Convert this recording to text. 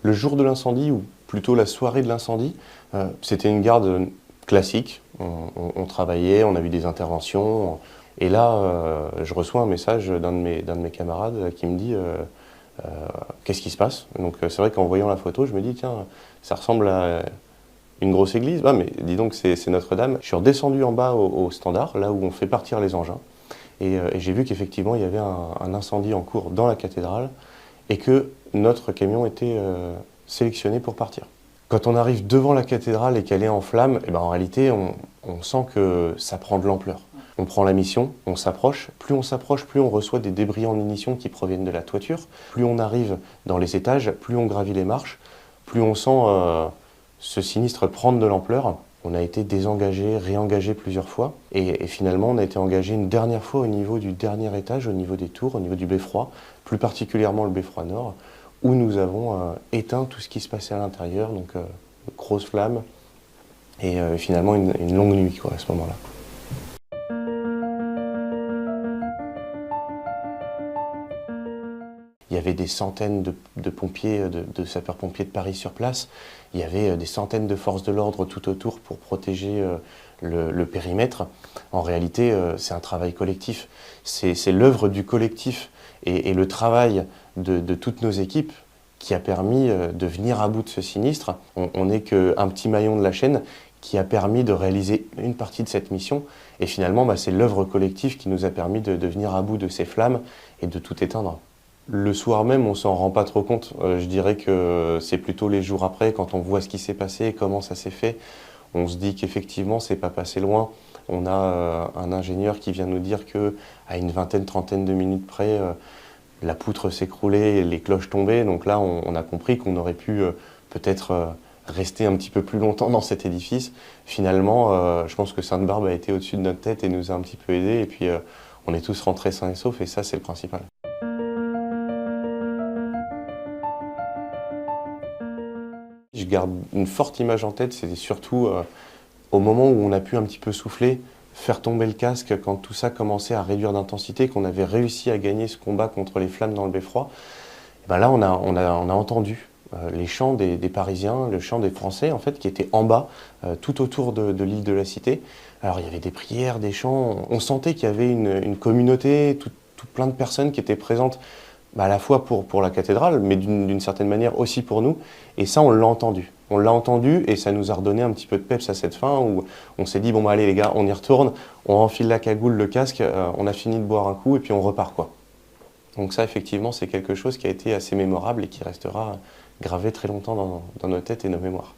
Le jour de l'incendie, ou plutôt la soirée de l'incendie, c'était une garde classique. On travaillait, on a eu des interventions. Et là, je reçois un message d'un de mes camarades qui me dit qu'est-ce qui se passe? Donc c'est vrai qu'en voyant la photo, je me dis tiens, ça ressemble à une grosse église. Ah mais dis donc, c'est Notre-Dame. Je suis redescendu en bas au standard, là où on fait partir les engins. Et j'ai vu qu'effectivement, il y avait un incendie en cours dans la cathédrale et que notre camion était sélectionné pour partir. Quand on arrive devant la cathédrale et qu'elle est en flammes, eh ben en réalité, on sent que ça prend de l'ampleur. On prend la mission, on s'approche. Plus on reçoit des débris en munitions qui proviennent de la toiture. Plus on arrive dans les étages, plus on gravit les marches, plus on sent ce sinistre prendre de l'ampleur. On a été désengagé, réengagé plusieurs fois. Et finalement, on a été engagé une dernière fois au niveau du dernier étage, au niveau des tours, au niveau du beffroi, plus particulièrement le beffroi nord, où nous avons éteint tout ce qui se passait à l'intérieur, donc grosse flamme, et finalement une longue nuit quoi, à ce moment-là. Il y avait des centaines de pompiers, de sapeurs-pompiers de Paris sur place. Il y avait des centaines de forces de l'ordre tout autour pour protéger le périmètre. En réalité, c'est un travail collectif. C'est l'œuvre du collectif et le travail de toutes nos équipes qui a permis de venir à bout de ce sinistre. On n'est qu'un petit maillon de la chaîne qui a permis de réaliser une partie de cette mission. Et finalement, c'est l'œuvre collective qui nous a permis de venir à bout de ces flammes et de tout éteindre. Le soir même, on s'en rend pas trop compte. Je dirais que c'est plutôt les jours après, quand on voit ce qui s'est passé, comment ça s'est fait. On se dit qu'effectivement, c'est pas passé loin. On a un ingénieur qui vient nous dire que à une vingtaine, trentaine de minutes près, la poutre s'écroulait et les cloches tombaient. Donc là, on a compris qu'on aurait pu peut-être rester un petit peu plus longtemps dans cet édifice. Finalement, je pense que Sainte-Barbe a été au-dessus de notre tête et nous a un petit peu aidés. Et puis, on est tous rentrés sains et saufs et ça, c'est le principal. Je garde une forte image en tête, c'était surtout au moment où on a pu un petit peu souffler, faire tomber le casque quand tout ça commençait à réduire d'intensité, qu'on avait réussi à gagner ce combat contre les flammes dans le beffroi. Et ben là, on a entendu les chants des Parisiens, le chant des Français en fait, qui étaient en bas, tout autour de l'île de la Cité. Alors il y avait des prières, des chants, on sentait qu'il y avait une communauté, tout plein de personnes qui étaient présentes. À la fois pour la cathédrale, mais d'une certaine manière aussi pour nous. Et ça, on l'a entendu. On l'a entendu et ça nous a redonné un petit peu de peps à cette fin où on s'est dit, bon allez les gars, on y retourne, on enfile la cagoule, le casque, on a fini de boire un coup et puis on repart quoi. Donc ça, effectivement, c'est quelque chose qui a été assez mémorable et qui restera gravé très longtemps dans nos têtes et nos mémoires.